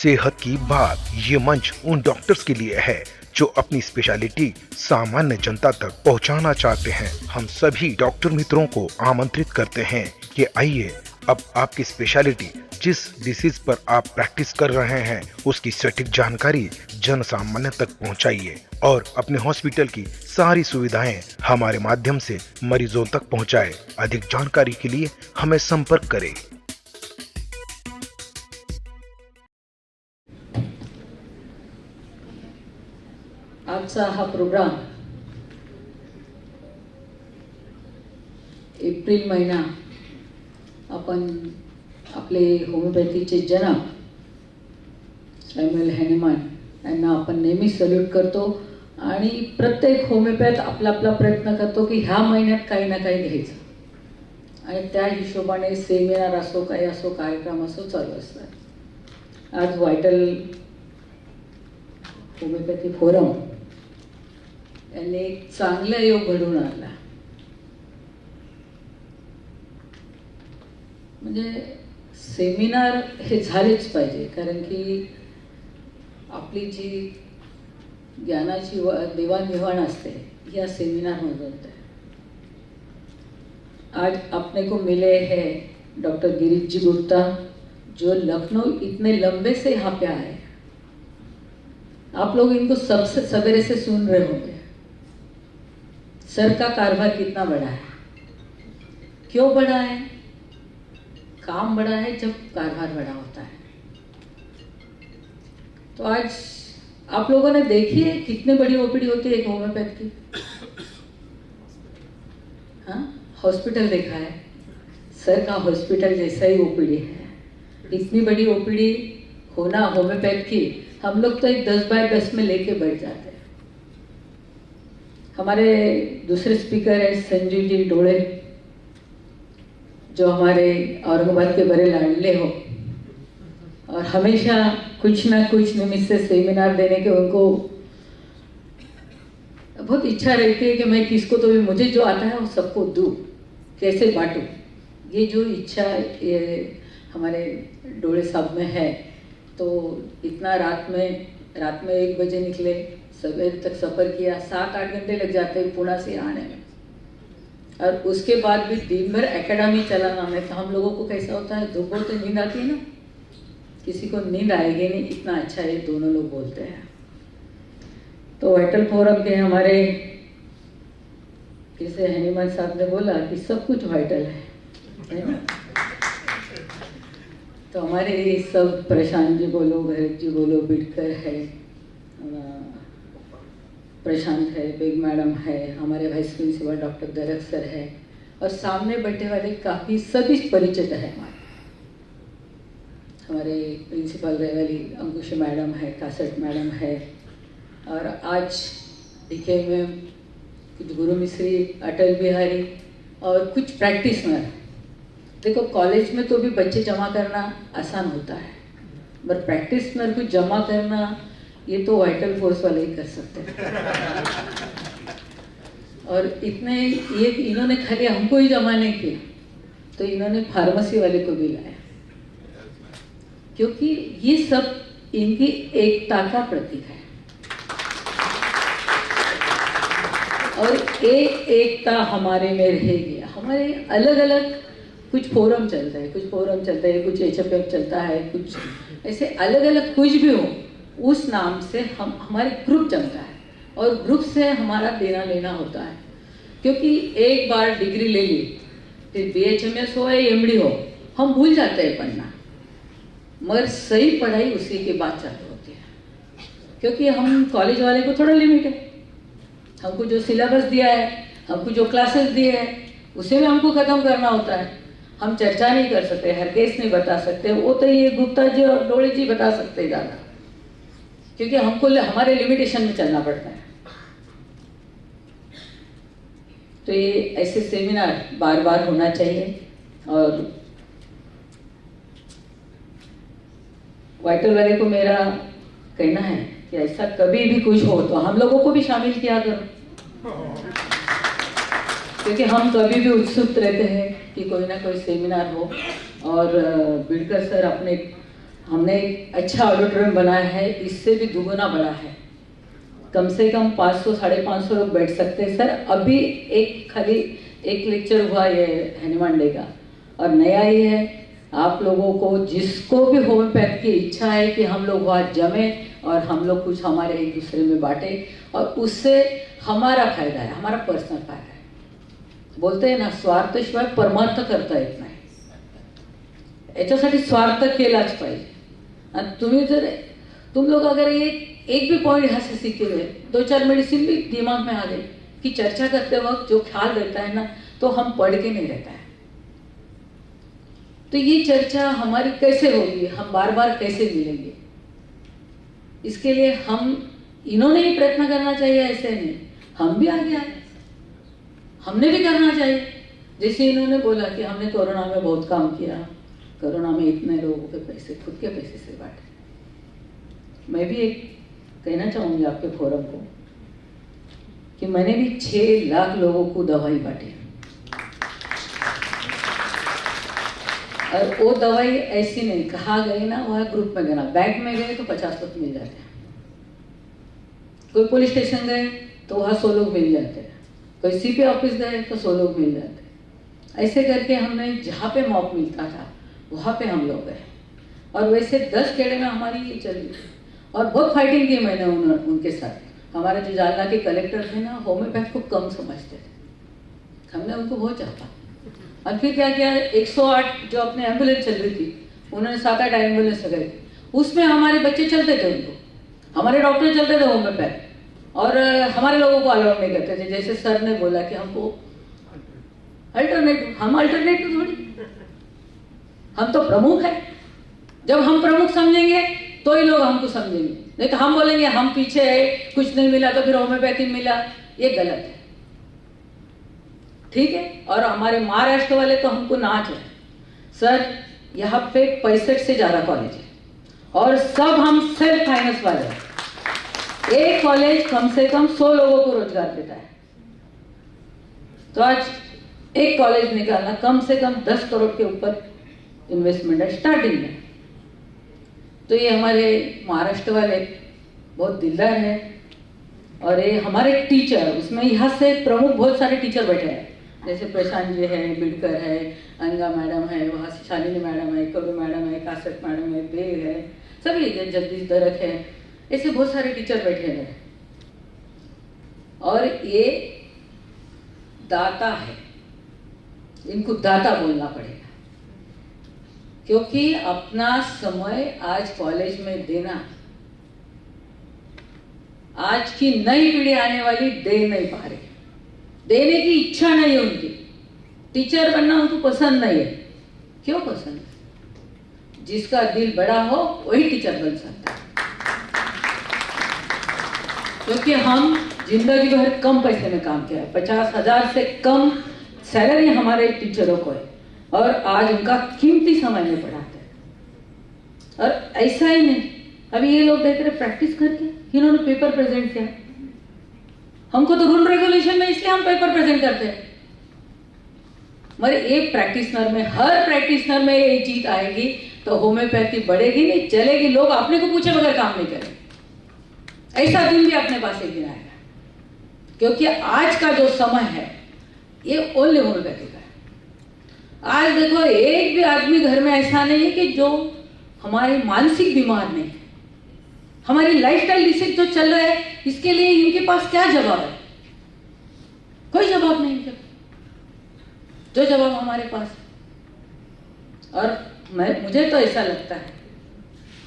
सेहत की बात, ये मंच उन डॉक्टर्स के लिए है जो अपनी स्पेशलिटी सामान्य जनता तक पहुंचाना चाहते हैं। हम सभी डॉक्टर मित्रों को आमंत्रित करते हैं कि आइए अब आपकी स्पेशलिटी जिस डिसीज पर आप प्रैक्टिस कर रहे हैं उसकी सटीक जानकारी जन सामान्य तक पहुंचाइए और अपने हॉस्पिटल की सारी सुविधाएं हमारे माध्यम से मरीजों तक पहुंचाएं। अधिक जानकारी के लिए हमें संपर्क करें। आजचा हा प्रोग्राम एप्रिल महिना आपण आपले होमिओपॅथीचे जनक सॅम्युअल हॅनिमन यांना आपण नेहमी सल्यूट करतो आणि प्रत्येक होमिओपॅथ आपला प्रयत्न करतो की ह्या महिन्यात काही ना काही घ्यायचं आणि त्या हिशोबाने सेमिनार असो काही असो कार्यक्रम असो चालू असतात। आज व्हायटल होमिओपॅथी फोरम यांनी एक चांगला योग घडवून आणला। म्हणजे सेमिनार हे झालेच पाहिजे, कारण की आपली जी ज्ञानाची देवाणघेवाण असते या सेमिनारमधून होते। आज अपने को मिले हैं डॉक्टर गिरीश जी गुप्ता, जो लखनऊ इतने लंबे से यहाँ पे आए। आप लोग इनको सबसे सवेरे से सुन रहे होंगे। सर का कारभार कितना बड़ा है, क्यों बड़ा है? काम बड़ा है जब कारभार बड़ा होता है। तो आज आप लोगों ने देखी है कितने बड़ी ओपीडी होती है एक होम्योपैथ की। हाँ, हॉस्पिटल देखा है, सर का हॉस्पिटल जैसा ही ओपीडी है। इतनी बड़ी ओपीडी होना होम्योपैथ की, हम लोग तो एक 10 बाय 10 में लेके बैठ जाते हैं। हमारे दूसरे स्पीकर है संजीव जी डोळे, जो हमारे औरंगाबाद के बड़े लाडले हो और हमेशा कुछ ना कुछ निमित्त से सेमिनार देने के उनको बहुत इच्छा रहती है कि मैं किसको तो भी मुझे जो आता है वो सबको दूँ, कैसे बांटूँ। ये जो इच्छा ये हमारे डोळे साहब में है। तो इतना रात में 1 बजे निकले, सवेर तक सफ़र किया, 7-8 घंटे लग जाते हैं पुणे से आने में। और उसके बाद भी दिन भर एकेडमी चलाना में, तो हम लोगों को कैसा होता है, दोपहर तो नींद आती है ना, किसी को नींद आएगी नहीं, इतना अच्छा ये दोनों लोग बोलते हैं। तो वाइटल फोरम के हमारे जैसे हनीमान साहब ने बोला कि सब कुछ वाइटल है ना। तो हमारे सब प्रशांत जी बोलो, भरत जी बोलो, बिडकर है, प्रशांत है, बेग मैडम है, हमारे वाइस प्रिंसिपल डॉक्टर दरक सर है, और सामने बैठे वाले काफ़ी सभी परिचित है। हमारे प्रिंसिपल रेवली अंकुश मैडम है, कासट मैडम है, और आज दिखे में कुछ गुरु मिश्री, अटल बिहारी और कुछ प्रैक्टिसनर। देखो कॉलेज में तो भी बच्चे जमा करना आसान होता है, पर प्रैक्टिसनर को जमा करना ये तो वाइटल फोर्स वाले ही कर सकते हैं। और इतने ये इन्होंने खाली हमको ही जमा नहीं किया, तो इन्होंने फार्मेसी वाले को भी लाया, क्योंकि ये सब इनकी एकता का प्रतीक है। और एकता हमारे में रहेगी। हमारे अलग अलग कुछ फोरम चलता है, कुछ HFF चलता है, कुछ ऐसे अलग अलग कुछ भी हो, उस नाम से हम हमारे ग्रुप चलता है और ग्रुप से हमारा देना लेना होता है। क्योंकि एक बार डिग्री ले ली, फिर BHMS हो या MD हो, हम भूल जाते हैं पढ़ना, मगर सही पढ़ाई उसी के बाद चालू होती है। क्योंकि हम कॉलेज वाले को थोड़ा लिमिट है, हमको जो सिलेबस दिया है, हमको जो क्लासेस दिए हैं, उसे भी हमको ख़त्म करना होता है। हम चर्चा नहीं कर सकते, हर केस नहीं बता सकते, वो तो ये गुप्ता जी और डोळे जी बता सकते ज़्यादा, क्योंकि हमको हमारे लिमिटेशन में चलना पड़ता है। तो ये ऐसे सेमिनार बार बार होना चाहिए। और वाइटल वाले को मेरा कहना है कि ऐसा कभी भी कुछ हो तो हम लोगों को भी शामिल किया करो, क्योंकि हम कभी भी उत्सुक रहते हैं कि कोई ना कोई सेमिनार हो। और बिडकर सर अपने हमने एक अच्छा ऑडिटोरियम बनाया है, इससे भी दुगुना बड़ा है, कम से कम 500 550 लोग बैठ सकते हैं सर। अभी एक खाली एक लेक्चर हुआ ये हनुमान डे का, और नया ही है। आप लोगों को जिसको भी होम्योपैथ की इच्छा है कि हम लोग वहाँ जमे और हम लोग कुछ हमारे एक दूसरे में बांटे, और उससे हमारा फायदा है, हमारा पर्सनल फायदा है। बोलते हैं ना, स्वार्थशिवाय परमार्थ करता येत नाही, याच्यासाठी स्वार्थ केलाच पाहिजे। आणि तुम लोग अगर एक भी पॉइंट यहाँ से सीखे गए, 2-4 मेडिसिन भी दिमाग में आ गए कि चर्चा करते वक्त जो ख्याल रहता है ना, तो हम पढ़ के नहीं रहता है। तो ये चर्चा हमारी कैसे होगी, हम बार बार कैसे मिलेंगे, इसके लिए इन्होंने ही प्रयत्न करना चाहिए, ऐसे नहीं, हम भी आगे आए, हमने भी करना चाहिए। जैसे इन्होंने बोला कि हमने कोरोना में बहुत काम किया, कोरोना में इतने लोगों के पैसे खुद के पैसे से बांटे। मैं भी एक कहना चाहूंगी आपके फोरम को कि मैंने भी 6 लाख लोगों को दवाई बांटी, और वो दवाई ऐसी नहीं, कहा गई ना, वह ग्रुप में गए ना, बैंक में गए तो 50 लोग मिल जाते हैं, कोई पुलिस स्टेशन गए तो वहाँ 100 लोग मिल जाते हैं, कोई सीपी ऑफिस गए तो 100 लोग मिल जाते हैं। ऐसे करके हमने जहाँ पे मौका मिलता था वहाँ पे हम लोग गए, और वैसे 10 खेड़े में हमारी ये चली, और बहुत फाइटिंग की मैंने उनके साथ। हमारे जो जालना के कलेक्टर थे ना, होम्योपैथ को कम समझते थे, हमने उनको बहुत चाहा, और फिर क्या किया, 108 जो अपने एम्बुलेंस चल रही थी, उन्होंने 7-8 एम्बुलेंस लगाई, उसमें हमारे बच्चे चलते थे, उनको हमारे डॉक्टर चलते थे होम्योपैथ, और हमारे लोगों को अलाउ नहीं करते थे। जैसे सर ने बोला कि हमको अल्टरनेटिव, हम अल्टरनेटिव थोड़ी, हम तो प्रमुख है। जब हम प्रमुख समझेंगे तो ही लोग हमको समझेंगे, नहीं तो हम बोलेंगे हम पीछे है, कुछ नहीं मिला तो फिर होम्योपैथी मिला, ये गलत है, ठीक है। और हमारे महाराष्ट्र वाले तो हमको नाच है सर, यहाँ पे 65 से ज्यादा कॉलेज है, और सब हम सेल्फ फाइनेंस वाले हैं। एक कॉलेज कम से कम 100 लोगों को रोजगार देता है, तो आज एक कॉलेज निकालना कम से कम 10 करोड़ के ऊपर इन्वेस्टमेंट है स्टार्टिंग में। तो ये हमारे महाराष्ट्र वाले बहुत दिलदार है, और ये हमारे टीचर, उसमें यहाँ से प्रमुख बहुत सारे टीचर बैठे हैं, जैसे प्रशांत जी है, बिडकर है, अंगा मैडम है, वहाँ से शालिनी मैडम है, कवि मैडम है, कासट मैडम है, बेग है, सभी जगदीश दरक है, ऐसे बहुत सारे टीचर बैठे हैं। और ये दाता है, इनको दाता बोलना पड़ेगा, क्योंकि अपना समय आज कॉलेज में देना, आज की नई पीढ़ी आने वाली दे नहीं पा रही, देने की इच्छा नहीं है उनकी, टीचर बनना उनको पसंद नहीं है। क्यों पसंद है? जिसका दिल बड़ा हो वही टीचर बन सकता है, क्योंकि हम जिंदगी भर कम पैसे में काम किया है, 50,000 से कम सैलरी हमारे टीचरों को है, और आज उनका कीमती समय में पढ़ाते हैं। और ऐसा ही नहीं, अभी ये लोग देख रहे प्रैक्टिस करके, इन्होंने पेपर प्रेजेंट किया, हमको तो रूल रेगुलेशन में, इसलिए हम पेपर प्रेजेंट करते हैं। मगर एक प्रैक्टिशनर में, हर प्रैक्टिशनर में ये चीज आएगी तो होम्योपैथी बढ़ेगी नहीं, चलेगी। लोग अपने को पूछे बगैर काम नहीं करेंगे, ऐसा दिन भी अपने पास एक दिन आएगा, क्योंकि आज का जो समय है ये ओनली होम्योपैथी का है। आज देखो, एक भी आदमी घर में ऐसा नहीं है कि जो हमारे मानसिक बीमार नहीं है। हमारी लाइफस्टाइल डिसीज जो चल रहा है, इसके लिए इनके पास क्या जवाब है? कोई जवाब नहीं है। जो जवाब हमारे पास है, और मुझे तो ऐसा लगता है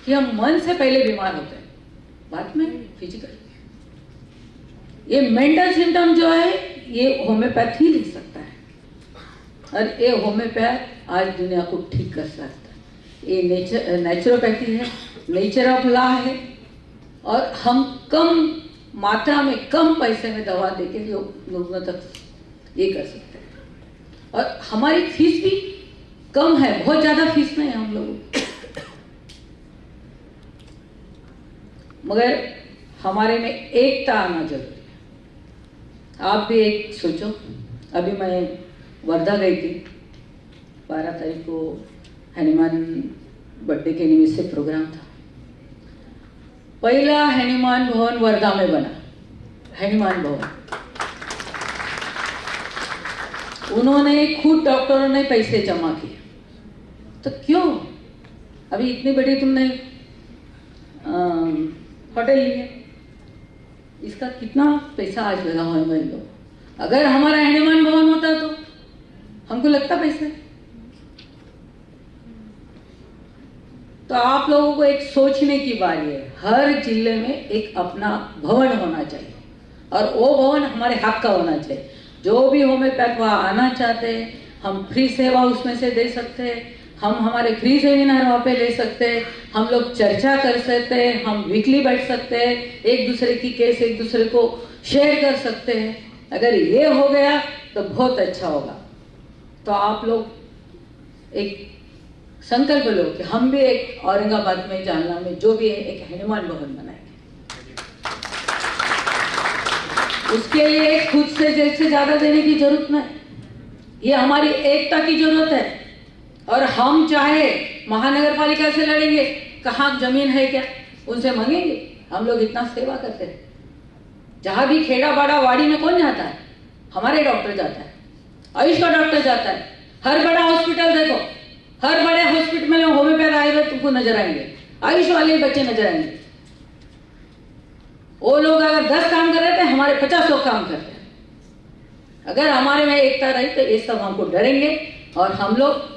कि हम मन से पहले बीमार होते हैं, बाद में फिजिकल। ये मेंटल सिम्टम जो है ये होम्योपैथी लिख सकता है, और ये होम्योपैथ आज दुनिया को ठीक कर सकता है। ये नेचुरोपैथी है, नेचर ऑफ लॉ है, और हम कम मात्रा में, कम पैसे में दवा देके लोगों तक ये कर सकते हैं। और हमारी फीस भी कम है, बहुत ज्यादा फीस नहीं है हम लोगों की, मगर हमारे में एकता आना जरूरी है। आप भी एक सोचो, अभी मैं वर्धा गई थी, 12 तारीख को हनुमान बर्थडे के निमित्त से प्रोग्राम था। पहला हनुमान भवन वर्धा में बना, हनुमान भवन। उन्होंने खुद डॉक्टरों ने पैसे जमा किए। तो क्यों अभी इतनी बड़ी तुमने होटल लिए, इसका कितना पैसा आज लगा होगा इन लोग। अगर हमारा हनुमान भवन होता तो हमको लगता पैसा। तो आप लोगों को एक सोचने की बारी है, हर जिले में एक अपना भवन होना चाहिए और वो भवन हमारे हक का होना चाहिए। जो भी होम्योपैथ वहाँ आना चाहते हैं, हम फ्री सेवा उसमें से दे सकते हैं, हम हमारे फ्री सेमिनार वहाँ पे ले सकते हैं, हम लोग चर्चा कर सकते हैं, हम वीकली बैठ सकते हैं, एक दूसरे की केस एक दूसरे को शेयर कर सकते हैं। अगर ये हो गया तो बहुत अच्छा होगा। तो आप लोग एक संकल्प लो कि हम भी एक औरंगाबाद में, जालना में, जो भी है, एक हनुमान भवन बनाएंगे। उसके लिए खुद से ज्यादा देने की जरूरत नहीं, ये हमारी एकता की जरूरत है। और हम चाहे महानगर पालिका से लड़ेंगे, कहाँ जमीन है क्या, उनसे मांगेंगे। हम लोग इतना सेवा करते हैं, जहां भी खेड़ा बाड़ा वाड़ी में कौन जाता है, हमारे डॉक्टर जाता है, आयुष का डॉक्टर जाता है। हर बड़ा हॉस्पिटल देखो, हर बड़े हॉस्पिटल में होम्योपैथ आएगा तुमको नजर आएंगे, आयुष वाले बच्चे नजर आएंगे। वो लोग अगर 10 काम कर रहे थे, हमारे 50 लोग काम करते हैं। अगर हमारे में एकता रही तो ये सब हमको डरेंगे। और हम लोग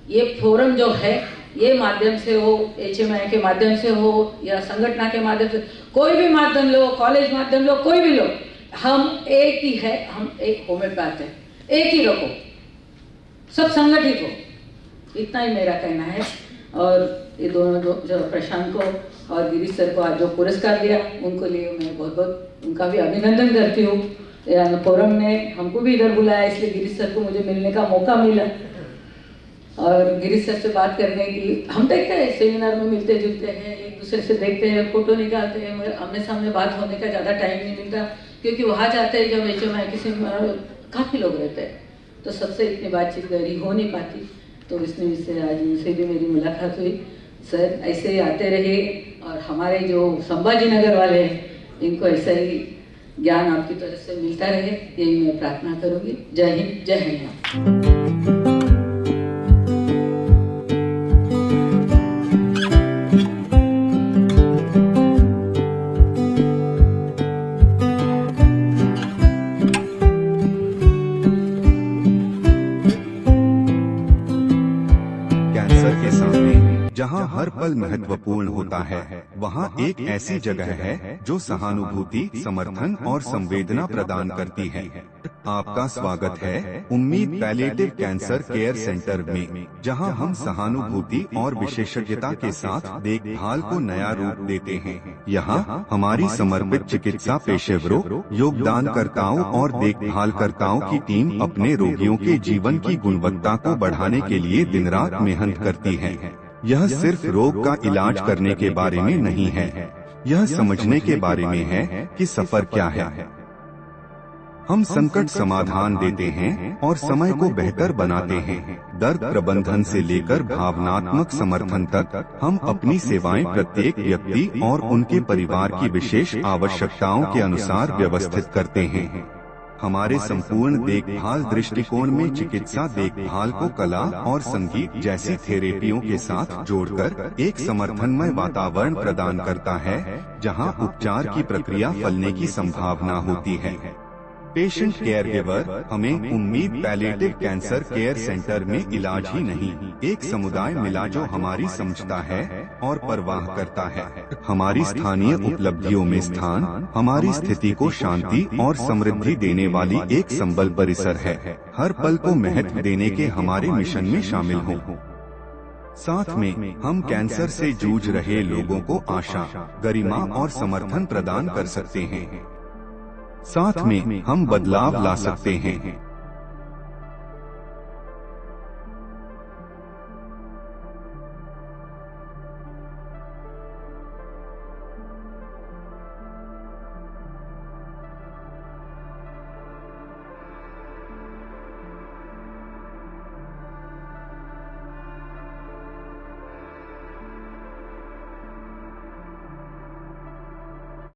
ये फोरम जो है, ये माध्यम से हो, HMI के माध्यम से हो या संगठन के माध्यम से, कोई भी माध्यम लो, कॉलेज माध्यम लो, कोई भी लो, हम एक ही है, हम एक होम्योपैथ है, एक ही रखो, सब संगठित हो। इतना ही मेरा कहना है। और ये दोनों जो प्रशांत को और गिरीश सर को आज जो पुरस्कार दिया, उनको लिए मैं बहुत बहुत उनका भी अभिनंदन करती हूँ। फोरम ने हमको भी इधर बुलाया, इसलिए गिरीश सर को मुझे मिलने का मौका मिला और गिरीश सर से बात करने की। हम देखते हैं सेमिनार में मिलते जुलते हैं, एक दूसरे से देखते हैं, फोटो निकालते हैं, मगर आमने सामने बात होने का ज़्यादा टाइम नहीं मिलता, क्योंकि वहाँ जाते हैं जब HMI के सेमिनार काफ़ी लोग रहते हैं, तो सबसे इतनी बातचीत गहरी हो नहीं पाती। तो इसमें इससे आज उनसे भी मेरी मुलाकात हुई। सर ऐसे ही आते रहे और हमारे जो संभाजी नगर वाले हैं, इनको ऐसा ही ज्ञान आपकी तरफ से मिलता रहे, यही मैं प्रार्थना करूँगी। जय हिंद, जय हनुमान। जहाँ हर पल महत्वपूर्ण होता है, वहाँ एक ऐसी जगह है जो सहानुभूति, समर्थन और संवेदना प्रदान करती है। आपका स्वागत है उम्मीद पैलिएटिव कैंसर केयर सेंटर में, जहाँ हम सहानुभूति और विशेषज्ञता के साथ देखभाल को नया रूप देते हैं। यहाँ हमारी समर्पित चिकित्सा पेशेवरों, योगदानकर्ताओं और देखभालकर्ताओं की टीम अपने रोगियों के जीवन की गुणवत्ता को बढ़ाने के लिए दिन रात मेहनत करती है। यह सिर्फ रोग का इलाज करने के बारे में नहीं है, यह समझने के बारे में है कि सफर क्या है। हम संकट समाधान देते हैं और समय को बेहतर बनाते हैं। दर्द प्रबंधन से लेकर भावनात्मक समर्थन तक हम अपनी सेवाएं प्रत्येक व्यक्ति और उनके परिवार की विशेष आवश्यकताओं के अनुसार व्यवस्थित करते हैं। हमारे संपूर्ण देखभाल दृष्टिकोण में चिकित्सा देखभाल को कला और संगीत जैसी थेरेपियों के साथ जोड़कर एक समर्थनमय वातावरण प्रदान करता है, जहां उपचार की प्रक्रिया फलने की संभावना होती है। पेशेंट केयर गिवर हमें उम्मीद पैलिएटिव कैंसर केयर सेंटर में इलाज ही नहीं, एक समुदाय मिला जो हमारी समझता है और परवाह करता है। हमारी स्थानीय उपलब्धियों में स्थान हमारी स्थिति को शांति और समृद्धि देने वाली एक संबल परिसर है। हर पल को महत्व देने के हमारे मिशन में शामिल हो। साथ में हम कैंसर से जूझ रहे लोगों को आशा, गरिमा और समर्थन प्रदान कर सकते हैं। साथ में हम बदलाव ला सकते हैं।